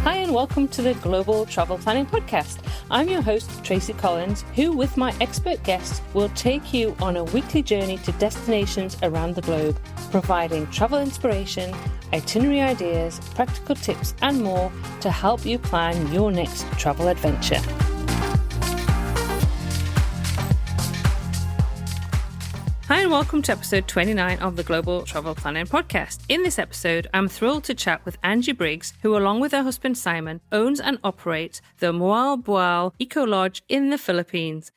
Hi and welcome to the Global Travel Planning Podcast. I'm your host, Tracy Collins, who with my expert guests will take you on a weekly journey to destinations around the globe, providing travel inspiration, itinerary ideas, practical tips and more to help you plan your next travel adventure. Hi and welcome to episode 29 of the Global Travel Planning Podcast. In this episode, I'm thrilled to chat with Angie Briggs, who along with her husband Simon, owns and operates the Moalboal Ecolodge in the Philippines.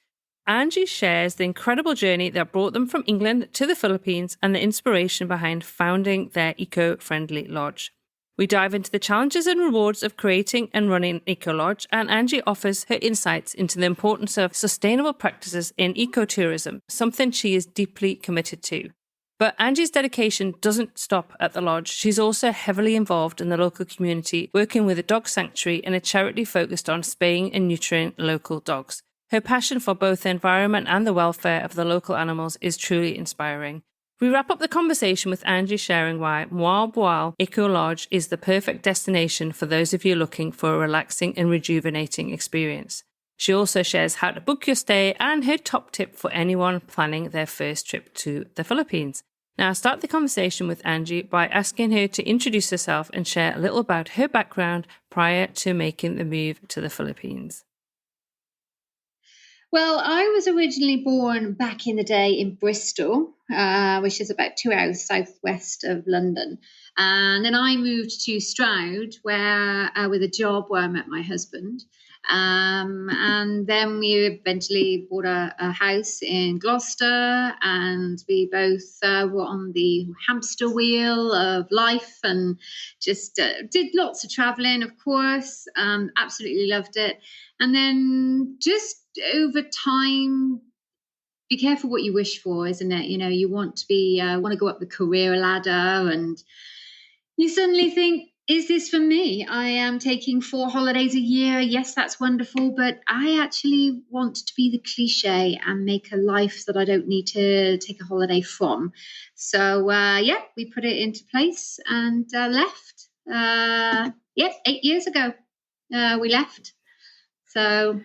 Angie shares the incredible journey that brought them from England to the Philippines and the inspiration behind founding their eco-friendly lodge. We dive into the challenges and rewards of creating and running an eco-lodge, and Angie offers her insights into the importance of sustainable practices in ecotourism, something she is deeply committed to. But Angie's dedication doesn't stop at the lodge. She's also heavily involved in the local community, working with a dog sanctuary and a charity focused on spaying and neutering local dogs. Her passion for both the environment and the welfare of the local animals is truly inspiring. We wrap up the conversation with Angie sharing why Moalboal Ecolodge is the perfect destination for those of you looking for a relaxing and rejuvenating experience. She also shares how to book your stay and her top tip for anyone planning their first trip to the Philippines. Now, I'll start the conversation with Angie by asking her to introduce herself and share a little about her background prior to making the move to the Philippines. Well, I was originally born back in the day in Bristol, which is about 2 hours southwest of London. And then I moved to Stroud, where with a job where I met my husband. And then we eventually bought a house in Gloucester, and we both were on the hamster wheel of life and just did lots of traveling, of course. Absolutely loved it. And then just over time, be careful what you wish for, isn't it? You know, you want to go up the career ladder, and you suddenly think, is this for me? I am taking 4 holidays a year. Yes, that's wonderful, but I actually want to be the cliche and make a life that I don't need to take a holiday from. So, we put it into place and left. 8 years ago, we left. So,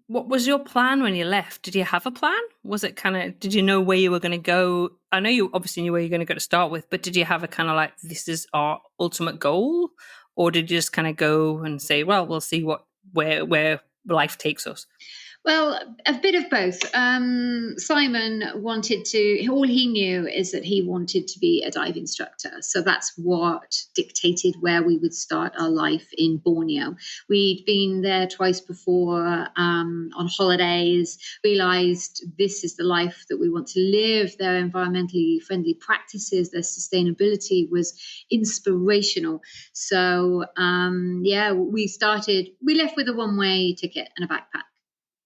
what was your plan when you left? Did you have a plan? Was it did you know where you were going to go? I know you obviously knew where you're going to go to start with, but did you have a kind of like, this is our ultimate goal? Or did you just kind of go and say, well, we'll see where life takes us? Well, a bit of both. Simon all he knew is that he wanted to be a dive instructor. So that's what dictated where we would start our life in Borneo. We'd been there twice before on holidays, realized this is the life that we want to live. Their environmentally friendly practices, their sustainability was inspirational. So, we left with a one-way ticket and a backpack.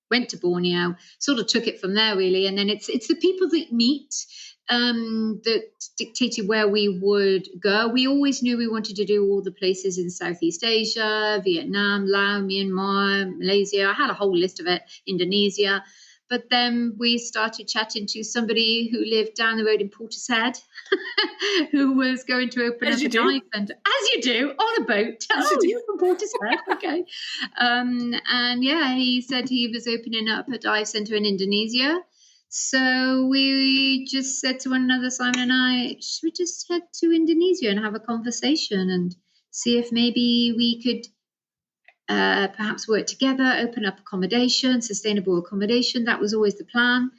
Went to Borneo, sort of took it from there, really. And then it's the people that meet that dictated where we would go. We always knew we wanted to do all the places in Southeast Asia, Vietnam, Laos, Myanmar, Malaysia. I had a whole list of it, Indonesia. But then we started chatting to somebody who lived down the road in Portishead, who was going to open up a dive centre. As you do, on a boat. You're from Portishead, okay. He said he was opening up a dive centre in Indonesia. So we just said to one another, Simon and I, should we just head to Indonesia and have a conversation and see if maybe we could perhaps work together, open up accommodation, sustainable accommodation. That was always the plan.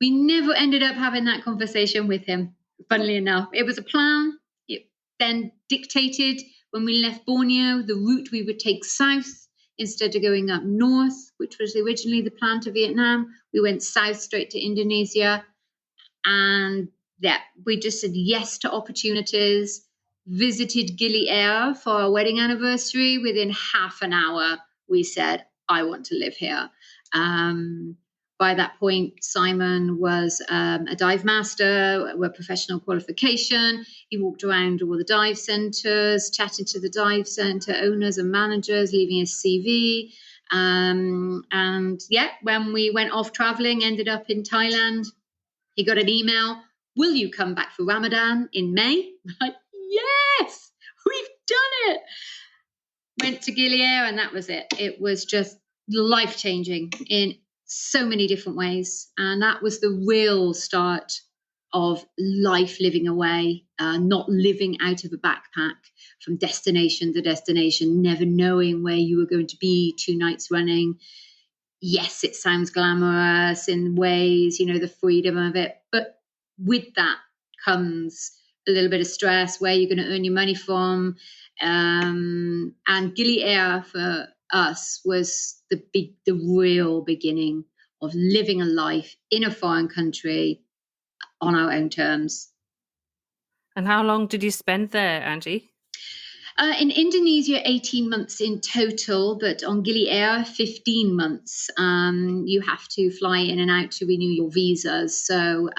We never ended up having that conversation with him, funnily enough. It was a plan. It then dictated, when we left Borneo, the route we would take south instead of going up north, which was originally the plan to Vietnam. We went south straight to Indonesia. And we just said yes to opportunities. Visited Gili Air for our wedding anniversary. Within half an hour, we said, I want to live here. By that point, Simon was a dive master with professional qualification. He walked around all the dive centres, chatting to the dive centre owners and managers, leaving his CV. When we went off travelling, ended up in Thailand, he got an email, will you come back for Ramadan in May? Like, yes, we've done it. went to Gilead, and that was it. It was just life-changing in so many different ways. And that was the real start of life living away, not living out of a backpack from destination to destination, never knowing where you were going to be 2 nights running. Yes, it sounds glamorous in ways, the freedom of it. But with that comes a little bit of stress, where you're going to earn your money from. And Gilead for us was the real beginning of living a life in a foreign country on our own terms. And how long did you spend there, Angie? In Indonesia, 18 months in total, but on Gilead, 15 months. You have to fly in and out to renew your visas. So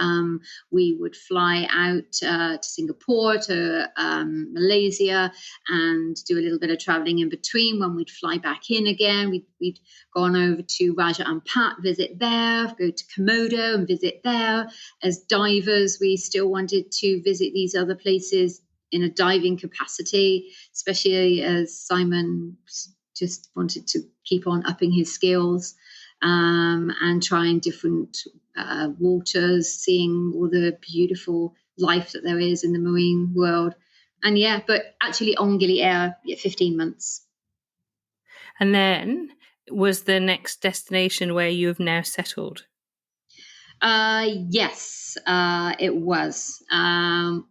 we would fly out to Singapore, to Malaysia, and do a little bit of traveling in between. When we'd fly back in again, we'd gone over to Raja Ampat, visit there, go to Komodo and visit there. As divers, we still wanted to visit these other places in a diving capacity, especially as Simon just wanted to keep on upping his skills and trying different waters, seeing all the beautiful life that there is in the marine world. And but actually on Gilead, 15 months. And then was the next destination where you have now settled? Yes, it was.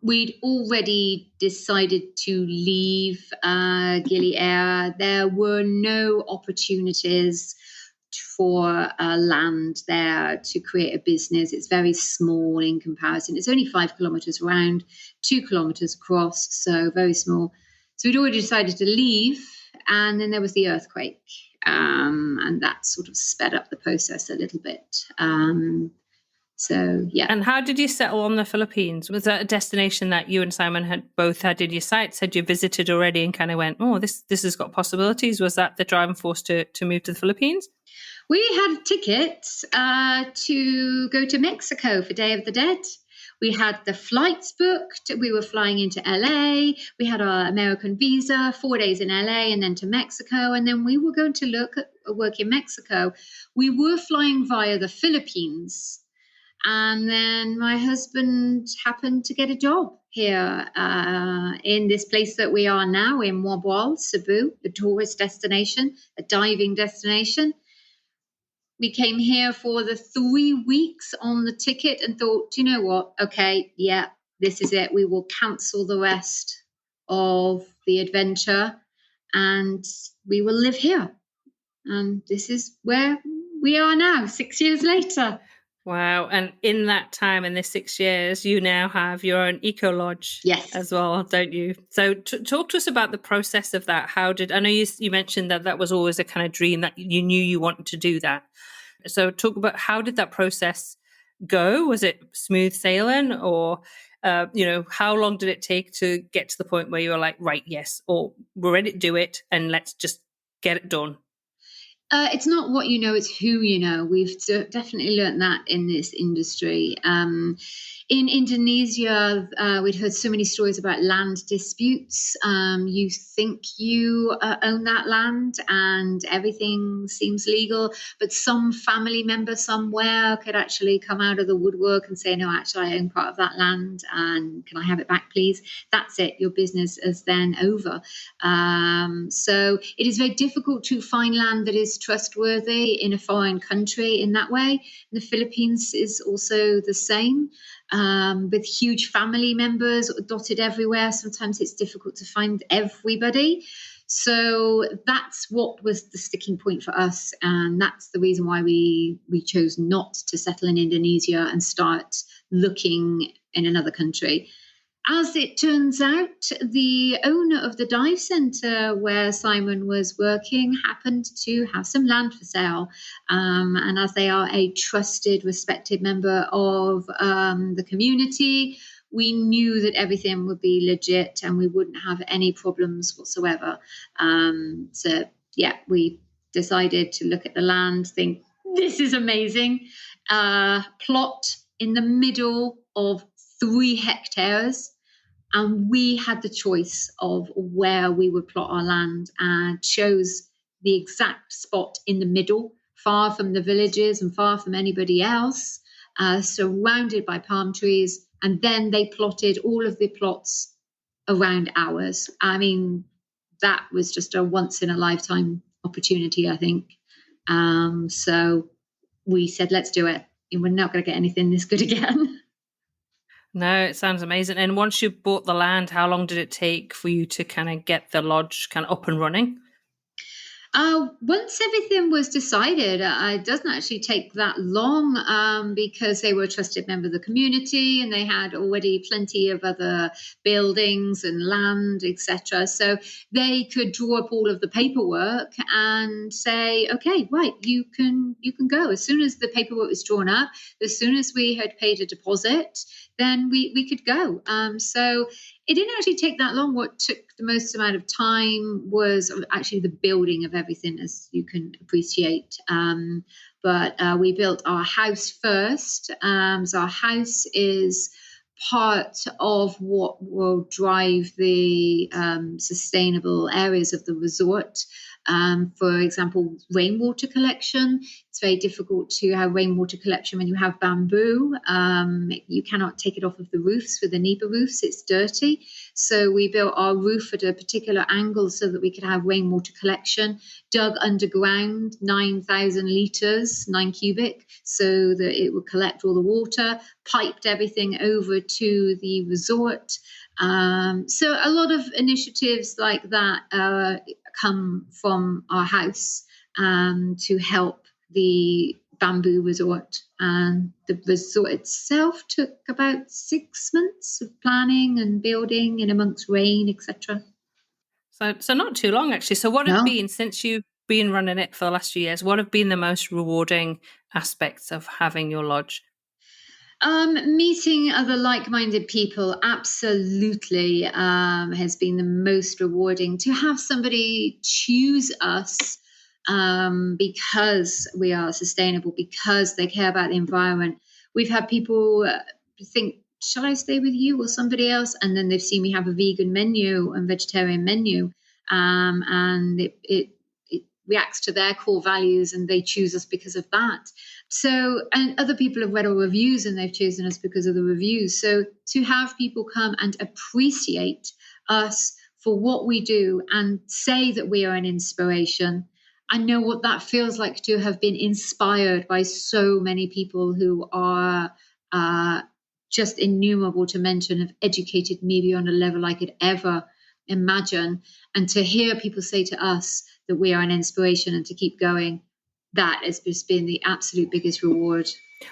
We'd already decided to leave Gilead. There were no opportunities for land there to create a business. It's very small in comparison. It's only 5 kilometers around, 2 kilometers across, so very small. So we'd already decided to leave, and then there was the earthquake, and that sort of sped up the process a little bit. So, yeah. And how did you settle on the Philippines? Was that a destination that you and Simon had both had in your sights? Had you visited already and kind of went, oh, this has got possibilities? Was that the driving force to move to the Philippines? We had tickets to go to Mexico for Day of the Dead. We had the flights booked. We were flying into LA. We had our American visa, 4 days in LA and then to Mexico. And then we were going to look at work in Mexico. We were flying via the Philippines. And then my husband happened to get a job here in this place that we are now in Moalboal, Cebu, a tourist destination, a diving destination. We came here for the 3 weeks on the ticket and thought, you know what? Okay, yeah, this is it. We will cancel the rest of the adventure and we will live here. And this is where we are now, 6 years later. Wow. And in that time, in the 6 years, you now have your own Ecolodge as well, don't you? So talk to us about the process of that. I know you mentioned that was always a kind of dream, that you knew you wanted to do that. So talk about, how did that process go? Was it smooth sailing, or, how long did it take to get to the point where you were like, right, yes, or we're ready to do it and let's just get it done? It's not what you know, it's who you know. We've definitely learned that in this industry. In Indonesia, we'd heard so many stories about land disputes. You think you own that land and everything seems legal, but some family member somewhere could actually come out of the woodwork and say, no, actually, I own part of that land and can I have it back, please? That's it. Your business is then over. So it is very difficult to find land that is trustworthy in a foreign country in that way. The Philippines is also the same. With huge family members dotted everywhere, sometimes it's difficult to find everybody. So that's what was the sticking point for us, and that's the reason why we chose not to settle in Indonesia and start looking in another country. As it turns out, the owner of the dive centre where Simon was working happened to have some land for sale. And as they are a trusted, respected member of the community, we knew that everything would be legit and we wouldn't have any problems whatsoever. So, we decided to look at the land, think, this is amazing. Plot in the middle of 3 hectares And we had the choice of where we would plot our land, and chose the exact spot in the middle, far from the villages and far from anybody else, surrounded by palm trees. And then they plotted all of the plots around ours. I mean, that was just a once in a lifetime opportunity, I think. So we said, let's do it. And we're not going to get anything this good again. No, it sounds amazing. And once you bought the land, how long did it take for you to kind of get the lodge kind of up and running? Once everything was decided, it doesn't actually take that long, because they were a trusted member of the community and they had already plenty of other buildings and land, etc. So they could draw up all of the paperwork and say, okay, right, you can go. As soon as the paperwork was drawn up, as soon as we had paid a deposit, then we could go. So it didn't actually take that long. What took the most amount of time was actually the building of everything, as you can appreciate. But we built our house first. So our house is part of what will drive the sustainable areas of the resort. For example, rainwater collection. It's very difficult to have rainwater collection when you have bamboo. You cannot take it off of the roofs with the NEPA roofs. It's dirty. So we built our roof at a particular angle so that we could have rainwater collection, dug underground 9,000 litres, 9 cubic, so that it would collect all the water, piped everything over to the resort. So a lot of initiatives like that come from our house to help the bamboo resort. And the resort itself took about 6 months of planning and building in amongst rain, etc. So not too long, actually. So what have been, since you've been running it for the last few years, what have been the most rewarding aspects of having your lodge? Meeting other like-minded people absolutely has been the most rewarding. To have somebody choose us because we are sustainable, because they care about the environment. We've had people think, shall I stay with you or somebody else? And then they've seen me have a vegan menu and vegetarian menu, and it reacts to their core values, and they choose us because of that. So, and other people have read our reviews and they've chosen us because of the reviews. So to have people come and appreciate us for what we do and say that we are an inspiration, I know what that feels like, to have been inspired by so many people who are just innumerable to mention, have educated me beyond a level I could ever imagine. And to hear people say to us that we are an inspiration and to keep going, that has just been the absolute biggest reward.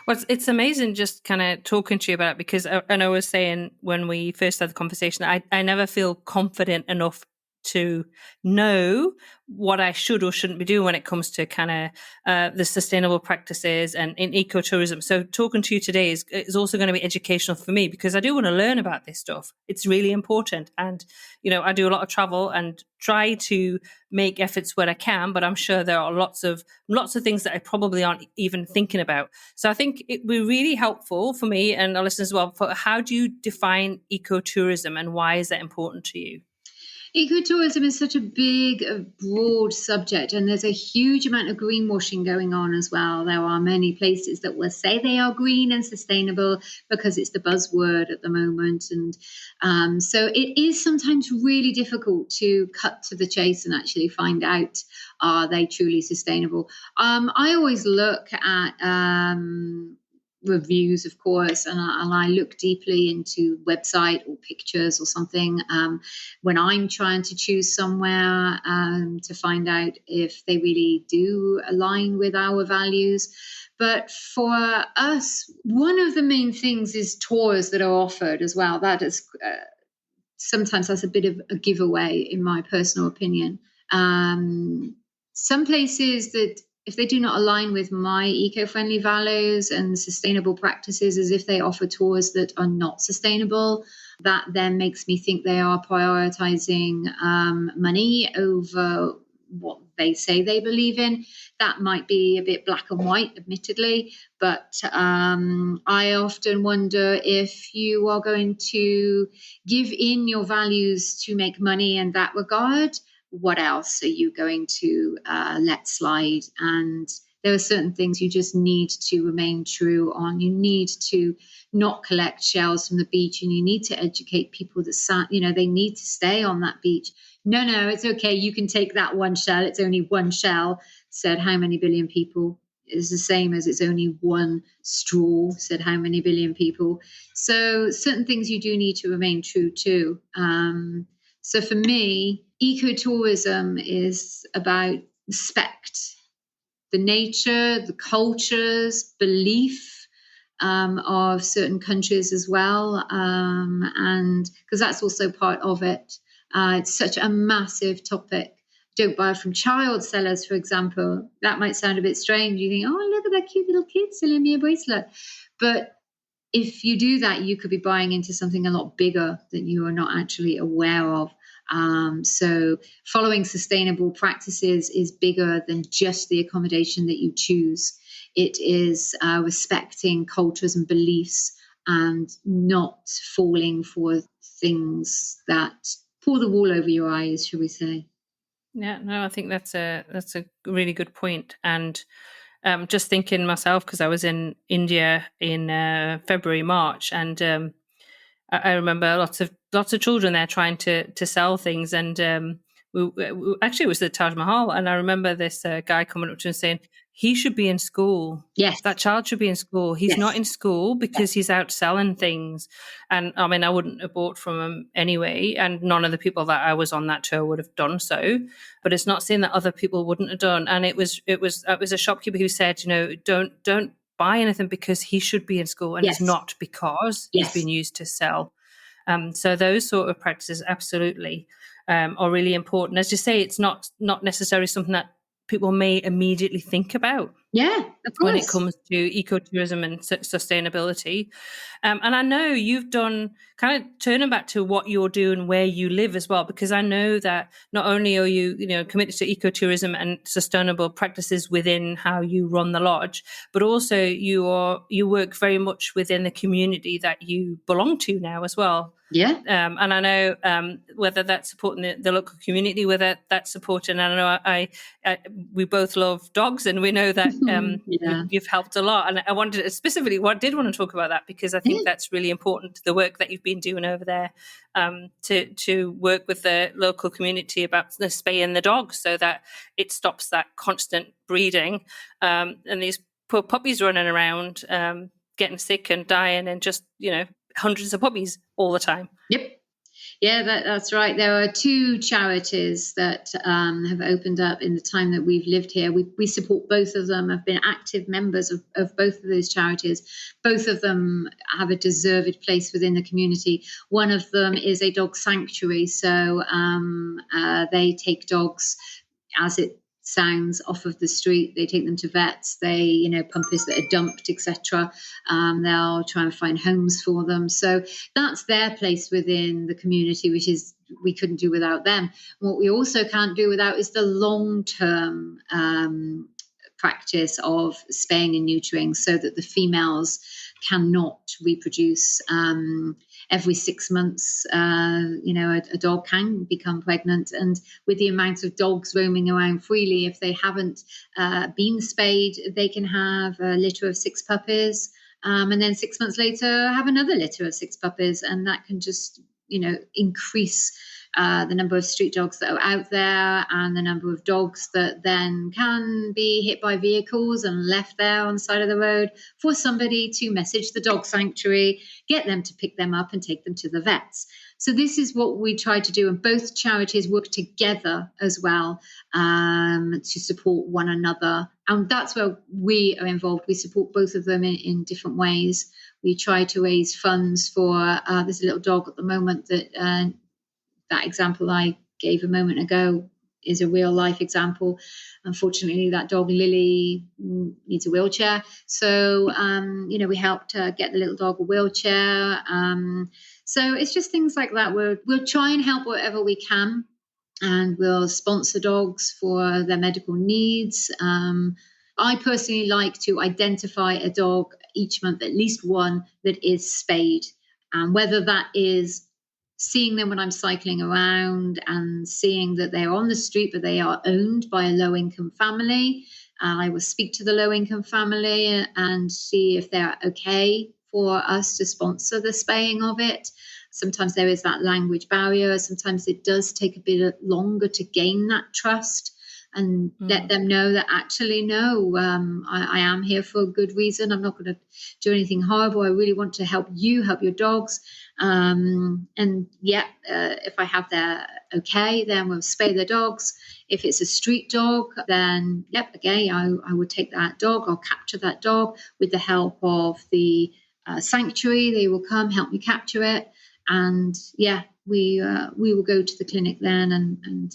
Well, it's amazing just kind of talking to you about it, because I was saying when we first had the conversation, I never feel confident enough to know what I should or shouldn't be doing when it comes to kind of the sustainable practices and in ecotourism. So talking to you today is also going to be educational for me, because I do want to learn about this stuff. It's really important. And, you know, I do a lot of travel and try to make efforts where I can, but I'm sure there are lots of things that I probably aren't even thinking about. So I think it would be really helpful for me and our listeners as well. For how do you define ecotourism and why is that important to you? Ecotourism is such a big, broad subject, and there's a huge amount of greenwashing going on as well. There are many places that will say they are green and sustainable because it's the buzzword at the moment. And so it is sometimes really difficult to cut to the chase and actually find out, are they truly sustainable? I always look at reviews, of course, and I look deeply into website or pictures or something when I'm trying to choose somewhere to find out if they really do align with our values. But for us, one of the main things is tours that are offered as well. That is sometimes that's a bit of a giveaway, in my personal opinion. Some places that, if they do not align with my eco-friendly values and sustainable practices, as if they offer tours that are not sustainable, that then makes me think they are prioritizing money over what they say they believe in. That might be a bit black and white, admittedly, but I often wonder if you are going to give in your values to make money in that regard, what else are you going to let slide? And there are certain things you just need to remain true on. You need to not collect shells from the beach, and you need to educate people that they need to stay on that beach. No, it's okay. You can take that one shell. It's only one shell, said how many billion people. Is the same as it's only one straw, said how many billion people. So certain things you do need to remain true to. So for me, ecotourism is about respect, the nature, the cultures, belief of certain countries as well. And because that's also part of it. It's such a massive topic. Don't buy from child sellers, for example. That might sound a bit strange. You think, oh, look at that cute little kid selling me a bracelet. But if you do that, you could be buying into something a lot bigger that you are not actually aware of. So following sustainable practices is bigger than just the accommodation that you choose. It is respecting cultures and beliefs and not falling for things that pull the wool over your eyes, shall we say. Yeah, no, I think that's a really good point. And just thinking myself, because I was in India in February, March, and I remember lots of children there trying to sell things, and actually it was the Taj Mahal, and I remember this guy coming up to him saying he should be in school. Yes. That child should be in school. He's not in school because he's out selling things. And I mean, I wouldn't have bought from him anyway, and none of the people that I was on that tour would have done so. But it's not saying that other people wouldn't have done. And it was a shopkeeper who said, don't buy anything because he should be in school, and it's not because he's been used to sell. So those sort of practices absolutely are really important. As you say, it's not necessarily something that people may immediately think about. Yeah, of course. When it comes to ecotourism and sustainability. And I know you've done, kind of turning back to what you're doing where you live as well, because I know that not only are you, committed to ecotourism and sustainable practices within how you run the lodge, but also you work very much within the community that you belong to now as well. Yeah. And I know whether that's supporting the local community, whether that's supporting, I know we both love dogs, and we know that you've helped a lot. And I wanted to specifically, did want to talk about that, because I think that's really important, the work that you've been doing over there, to work with the local community about the spaying the dogs so that it stops that constant breeding, and these poor puppies running around getting sick and dying, and just, hundreds of puppies all the time. Yep. Yeah, that's right. There are two charities that have opened up in the time that we've lived here. We support both of them. I've been active members of both of those charities. Both of them have a deserved place within the community. One of them is a dog sanctuary. So they take dogs, as it sounds, off of the street. They take them to vets. They, puppies that are dumped, etc. They'll try and find homes for them. So that's their place within the community, which is, we couldn't do without them. What we also can't do without is the long-term practice of spaying and neutering, so that the females cannot reproduce. Every 6 months, a dog can become pregnant. And with the amount of dogs roaming around freely, if they haven't been spayed, they can have a litter of 6 puppies. And then 6 months later, have another litter of 6 puppies. And that can just, increase the number of street dogs that are out there, and the number of dogs that then can be hit by vehicles and left there on the side of the road for somebody to message the dog sanctuary, get them to pick them up and take them to the vets. So this is what we try to do, and both charities work together as well to support one another. And that's where we are involved. We support both of them in different ways. We try to raise funds for, there's a little dog at the moment that example I gave a moment ago is a real life example. Unfortunately, that dog Lily needs a wheelchair. So, we helped get the little dog a wheelchair. So it's just things like that. We'll try and help wherever we can. and we'll sponsor dogs for their medical needs. I personally like to identify a dog each month, at least one that is spayed. And whether that is seeing them when I'm cycling around and seeing that they're on the street, but they are owned by a low-income family. I will speak to the low-income family and see if they're okay for us to sponsor the spaying of it. Sometimes there is that language barrier. Sometimes it does take a bit longer to gain that trust and let them know that actually, no, I am here for a good reason. I'm not going to do anything horrible. I really want to help you, help your dogs. If I have their okay, then we'll spay the dogs. If it's a street dog, then I would take that dog. I'll capture that dog with the help of the sanctuary. They will come help me capture it, and we will go to the clinic then and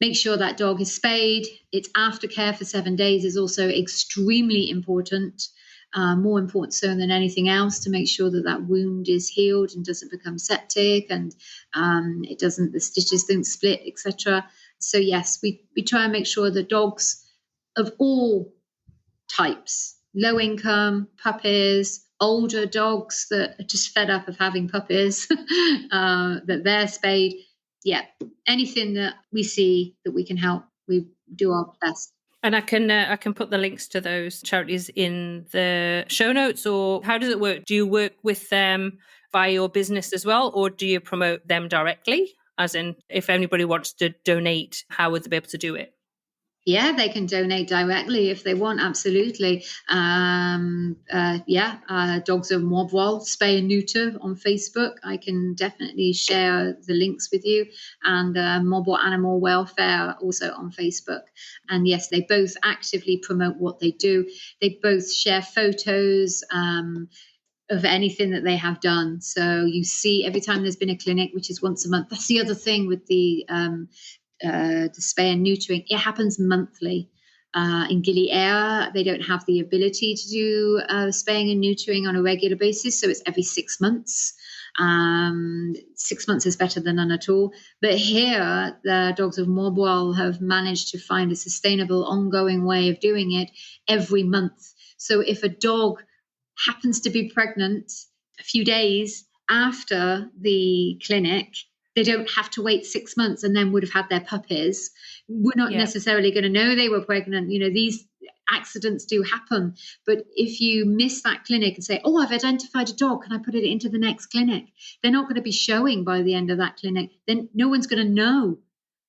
make sure that dog is spayed. Its aftercare for 7 days is also extremely important, more important so than anything else, to make sure that that wound is healed and doesn't become septic, and the stitches don't split, etc. So yes, we try and make sure the dogs of all types, low income, puppies, older dogs that are just fed up of having puppies, that they're spayed. Yeah, anything that we see that we can help, we do our best. And I can put the links to those charities in the show notes, or how does it work? Do you work with them via your business as well, or do you promote them directly? As in, if anybody wants to donate, how would they be able to do it? Yeah, they can donate directly if they want, absolutely. Dogs of Moalboal, spay and neuter on Facebook. I can definitely share the links with you. And Moalboal Animal Welfare also on Facebook. And yes, they both actively promote what they do. They both share photos of anything that they have done. So you see every time there's been a clinic, which is once a month. That's the other thing with the spay and neutering. It happens monthly. In Gilead, they don't have the ability to do spaying and neutering on a regular basis, so it's every 6 months. 6 months is better than none at all. But here, the Dogs of Moalboal have managed to find a sustainable, ongoing way of doing it every month. So if a dog happens to be pregnant a few days after the clinic, they don't have to wait 6 months and then would have had their puppies. We're not necessarily going to know they were pregnant. These accidents do happen. But if you miss that clinic and say, oh, I've identified a dog, can I put it into the next clinic? They're not going to be showing by the end of that clinic. Then no one's going to know.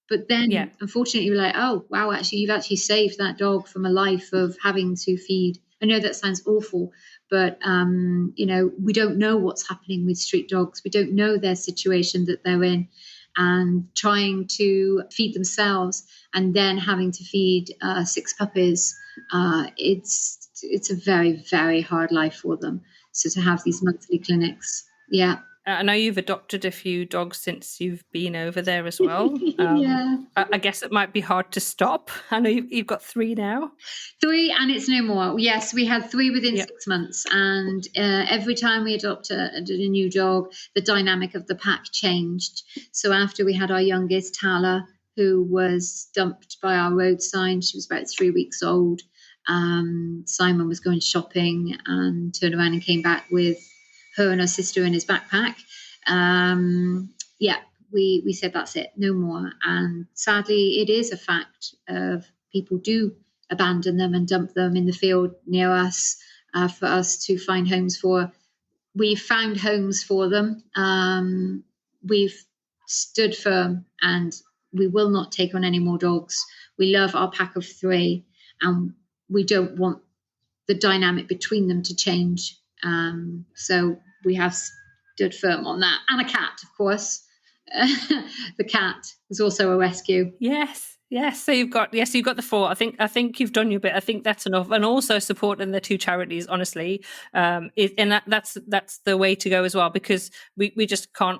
But then, unfortunately, you're like, oh, wow, actually, you've actually saved that dog from a life of having to feed. I know that sounds awful, but, we don't know what's happening with street dogs. We don't know their situation that they're in, and trying to feed themselves and then having to feed 6 puppies. It's a very, very hard life for them. So to have these monthly clinics. Yeah. I know you've adopted a few dogs since you've been over there as well. Yeah. I guess it might be hard to stop. I know you've got 3 now. 3, and it's no more. Yes, we had 3 within 6 months. And every time we adopted a new dog, the dynamic of the pack changed. So after we had our youngest, Tala, who was dumped by our road sign, she was about 3 weeks old. Simon was going shopping and turned around and came back with her and her sister in his backpack. We said that's it, no more. And sadly, it is a fact of people do abandon them and dump them in the field near us for us to find homes for. We've found homes for them. We've stood firm, and we will not take on any more dogs. We love our pack of 3, and we don't want the dynamic between them to change. So we have stood firm on that. And a cat, of course. The cat is also a rescue. Yes. So you've got the 4. I think you've done your bit. I think that's enough. And also supporting the 2 charities, honestly, that's the way to go as well, because we just can't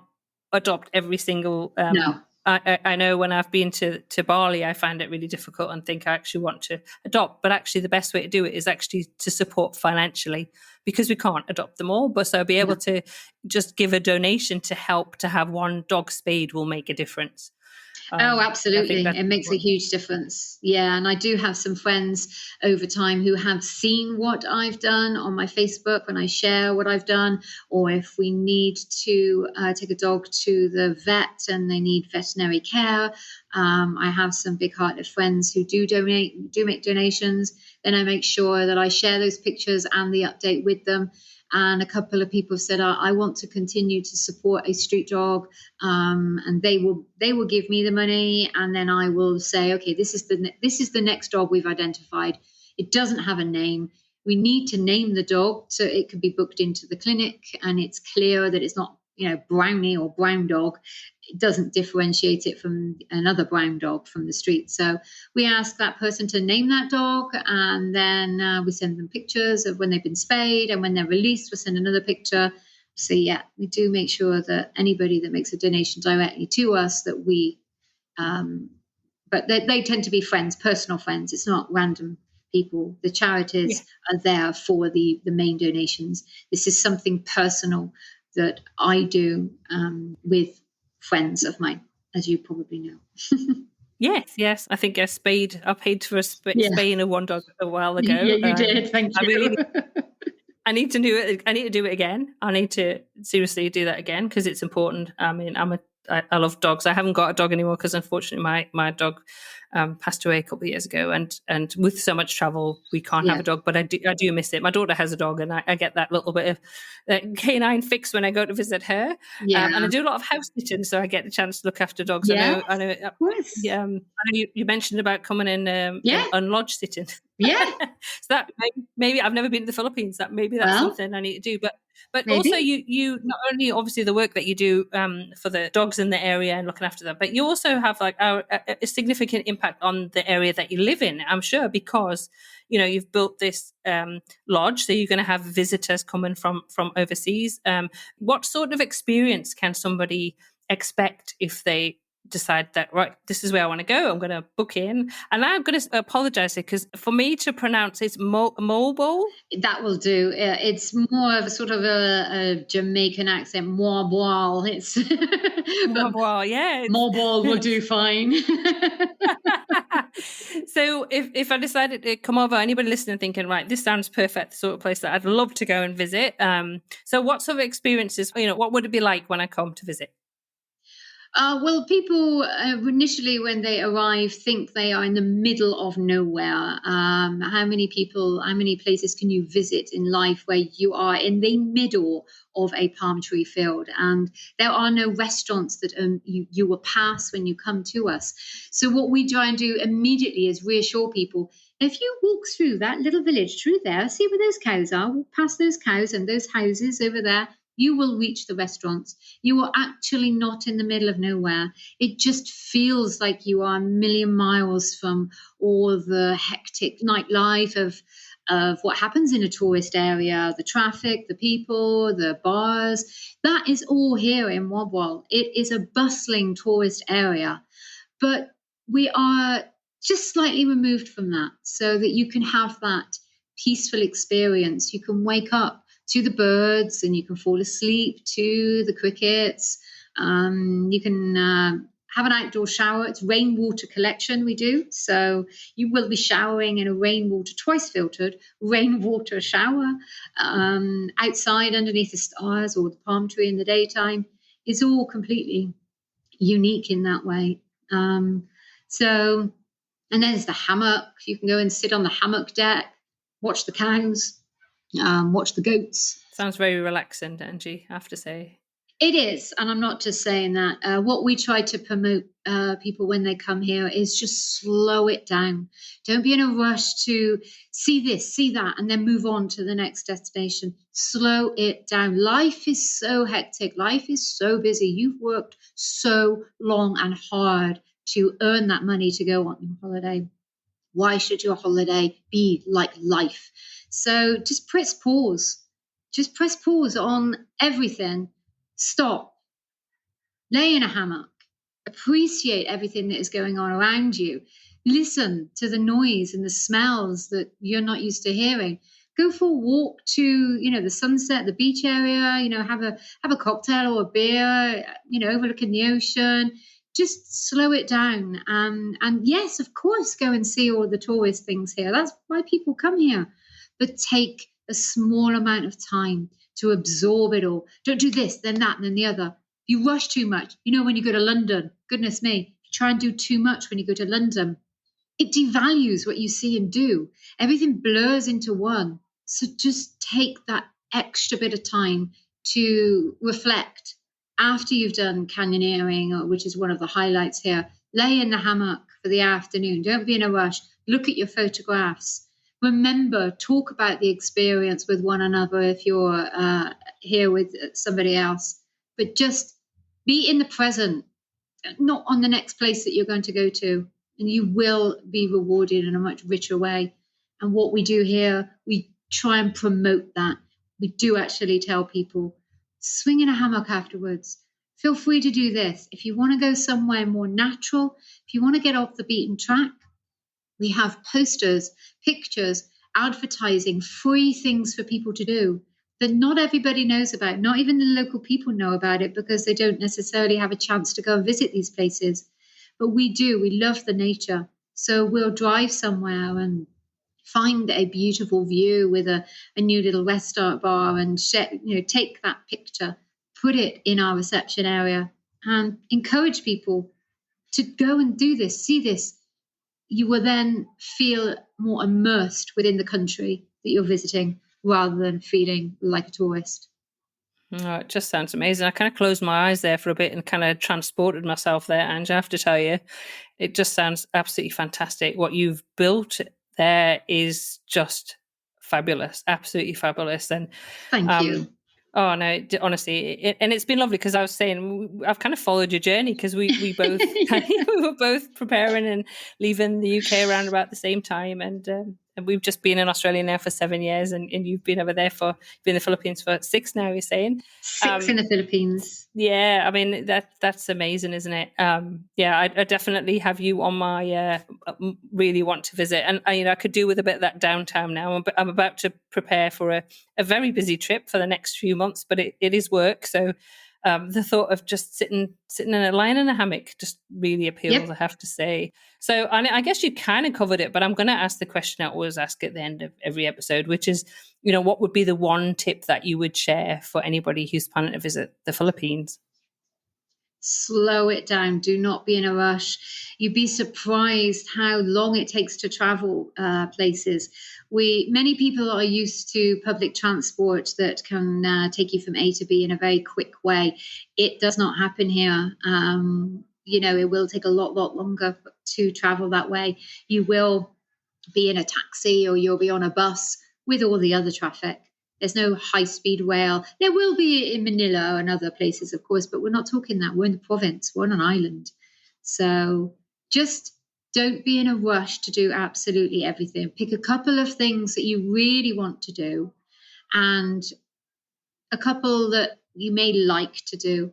adopt every single. No. I know when I've been to Bali, I find it really difficult and think I actually want to adopt. But actually, the best way to do it is actually to support financially, because we can't adopt them all. But so be able to just give a donation to help to have one dog spayed will make a difference. Oh, I think absolutely. that's It makes a important. huge difference. Yeah. And I do have some friends over time who have seen what I've done on my Facebook when I share what I've done, or if we need to take a dog to the vet and they need veterinary care. I have some big hearted friends who do make donations. Then I make sure that I share those pictures and the update with them. And a couple of people have said, I want to continue to support a street dog, and they will give me the money, and then I will say, okay, this is the next dog we've identified. It doesn't have a name. We need to name the dog so it can be booked into the clinic, and it's clear that it's not brownie or brown dog. It doesn't differentiate it from another brown dog from the street. So we ask that person to name that dog, and then we send them pictures of when they've been spayed, and when they're released, we'll send another picture. So yeah, we do make sure that anybody that makes a donation directly to us, that we, but they tend to be friends, personal friends. It's not random people. The Yeah. charities are there for the main donations. This is something personal that I do with friends of mine, as you probably know. Yes. I think I paid for a Yeah, spaying of one dog a while yeah, ago. you did. Thank I really you. I need to do it. I need to do it again. I need to seriously do that again because it's important. I mean, I love dogs. I haven't got a dog anymore because unfortunately my dog passed away a couple of years ago, and with so much travel we can't have Yeah, a dog. But I do miss it. My daughter has a dog, and I get that little bit of canine fix when I go to visit her. yeah, And I do a lot of house sitting, so I get the chance to look after dogs. yes, I know. of course. I know you mentioned about coming in Yeah, and unlodge sitting. yeah. So that maybe I've never been to the Philippines. That maybe that's Well, something I need to do. But also maybe. you not only obviously the work that you do for the dogs in the area and looking after them, but you also have like a significant impact on the area that you live in. I'm sure because you've built this lodge, so you're going to have visitors coming from overseas. What sort of experience can somebody expect if they decide that, right, this is where I want to go, I'm going to book in? And I'm going to apologize because for me to pronounce it's Moalboal. That will do. It's more of a sort of a Jamaican accent, Moalboal. It's but Moalboal, yeah. Moalboal will do fine. So if I decided to come over, anybody listening thinking, right, this sounds perfect, the sort of place that I'd love to go and visit. So what sort of experiences, what would it be like when I come to visit? Well, people initially, when they arrive, think they are in the middle of nowhere. How many places can you visit in life where you are in the middle of a palm tree field? And there are no restaurants that you will pass when you come to us. So, what we try and do immediately is reassure people. If you walk through that little village through there, see where those cows are, walk past those cows and those houses over there, you will reach the restaurants. You are actually not in the middle of nowhere. It just feels like you are a million miles from all the hectic nightlife of what happens in a tourist area, the traffic, the people, the bars. That is all here in Moalboal. It is a bustling tourist area, but we are just slightly removed from that so that you can have that peaceful experience. You can wake up to the birds and you can fall asleep to the crickets. You can have an outdoor shower. It's rainwater collection we do. So you will be showering in a rainwater, twice filtered rainwater shower outside underneath the stars or the palm tree in the daytime. It's all completely unique in that way. So, and then there's the hammock. You can go and sit on the hammock deck, watch the cows, watch the goats. Sounds very relaxing, Angie, I have to say. It is, and I'm not just saying that. What we try to promote people when they come here is just slow it down. Don't be in a rush to see this, see that, and then move on to the next destination. Slow it down. Life is so hectic. Life is so busy. You've worked so long and hard to earn that money to go on your holiday. Why should your holiday be like life? So just press pause. Just press pause on everything. Stop. Lay in a hammock. Appreciate everything that is going on around you. Listen to the noise and the smells that you're not used to hearing. Go for a walk to, the sunset, the beach area, have a cocktail or a beer, overlooking the ocean. just slow it down. And yes, of course, go and see all the tourist things here. That's why people come here. But take a small amount of time to absorb it all. Don't do this, then that, and then the other. You rush too much. When you go to London, goodness me, you try and do too much when you go to London. It devalues what you see and do. Everything blurs into one. So just take that extra bit of time to reflect after you've done canyoneering, which is one of the highlights here. Lay in the hammock for the afternoon. Don't be in a rush. Look at your photographs. Remember, talk about the experience with one another if you're here with somebody else. But just be in the present, not on the next place that you're going to go to. And you will be rewarded in a much richer way. And what we do here, we try and promote that. We do actually tell people, swing in a hammock afterwards. Feel free to do this. If you want to go somewhere more natural, if you want to get off the beaten track, we have posters, pictures, advertising, free things for people to do that not everybody knows about. Not even the local people know about it because they don't necessarily have a chance to go and visit these places. But we do. We love the nature. So we'll drive somewhere and find a beautiful view with a new little restaurant bar and take that picture, put it in our reception area and encourage people to go and do this, see this. You will then feel more immersed within the country that you're visiting rather than feeling like a tourist. Oh, it just sounds amazing. I kind of closed my eyes there for a bit and kind of transported myself there, Angie. I have to tell you, it just sounds absolutely fantastic. What you've built there is just fabulous, absolutely fabulous. And thank you. Oh no! Honestly, and it's been lovely because I was saying I've kind of followed your journey because we both we were both preparing and leaving the UK around about the same time, and we've just been in Australia now for 7 years, and you've been over there been in the Philippines for 6 now. You're saying 6 in the Philippines. Yeah, I mean that's amazing, isn't it? Yeah, I definitely have you on my really want to visit, and I could do with a bit of that downtime now. I'm about to prepare for a very busy trip for the next few months, but it is work. So the thought of just sitting lying in a hammock just really appeals. Yep. I have to say. So I guess you kind of covered it, but I'm going to ask the question I always ask at the end of every episode, which is, what would be the one tip that you would share for anybody who's planning to visit the Philippines? Slow it down. Do not be in a rush. You'd be surprised how long it takes to travel places. Many people are used to public transport that can take you from A to B in a very quick way. It does not happen here. It will take a lot longer to travel that way. You will be in a taxi or you'll be on a bus with all the other traffic. There's no high-speed rail. There will be in Manila and other places, of course, but we're not talking that. We're in the province. We're on an island. So just don't be in a rush to do absolutely everything. Pick a couple of things that you really want to do and a couple that you may like to do.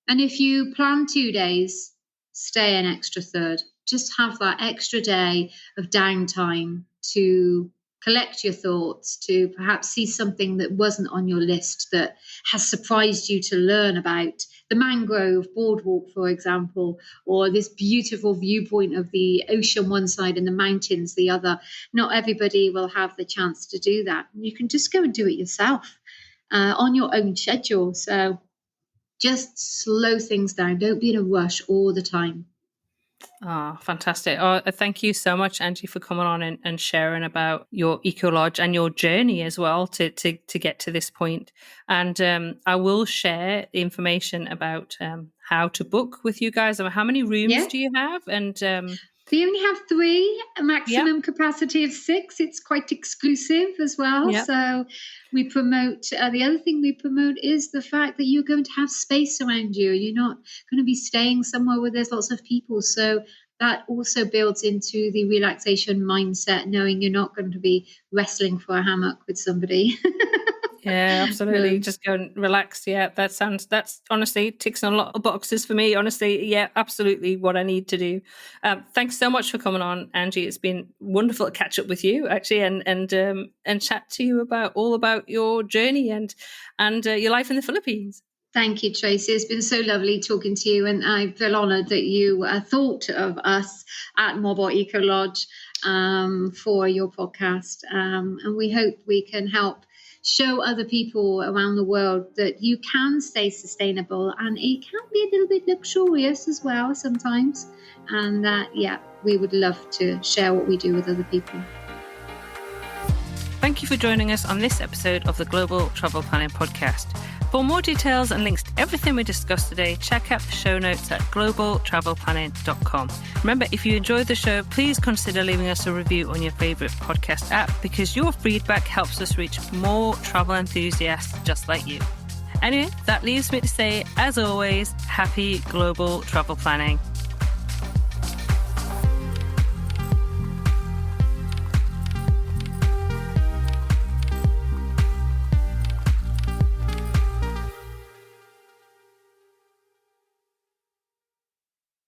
And if you plan 2 days, stay an extra third. Just have that extra day of downtime to collect your thoughts, to perhaps see something that wasn't on your list that has surprised you to learn about. The mangrove boardwalk, for example, or this beautiful viewpoint of the ocean one side and the mountains the other. Not everybody will have the chance to do that. You can just go and do it yourself on your own schedule. So just slow things down. Don't be in a rush all the time. Oh, fantastic. Oh, thank you so much, Angie, for coming on and sharing about your Ecolodge and your journey as well to get to this point. And I will share the information about how to book with you guys. How many rooms do you have? And we only have 3, a maximum capacity of 6. It's quite exclusive as well. Yep. So we promote, the other thing we promote is the fact that you're going to have space around you. You're not going to be staying somewhere where there's lots of people. So that also builds into the relaxation mindset, knowing you're not going to be wrestling for a hammock with somebody. Yeah, absolutely. Just go and relax. Yeah, that's honestly ticks on a lot of boxes for me. Honestly, yeah, absolutely what I need to do. Thanks so much for coming on, Angie. It's been wonderful to catch up with you actually, and chat to you about your journey and your life in the Philippines. Thank you, Tracy. It's been so lovely talking to you, and I feel honoured that you thought of us at Moalboal Ecolodge for your podcast. And we hope we can help show other people around the world that you can stay sustainable, and it can be a little bit luxurious as well sometimes. And we would love to share what we do with other people. Thank you for joining us on this episode of the Global Travel Planning Podcast. For more details and links to everything we discussed today, check out the show notes at globaltravelplanning.com. Remember, if you enjoyed the show, please consider leaving us a review on your favourite podcast app, because your feedback helps us reach more travel enthusiasts just like you. Anyway, that leaves me to say, as always, happy global travel planning.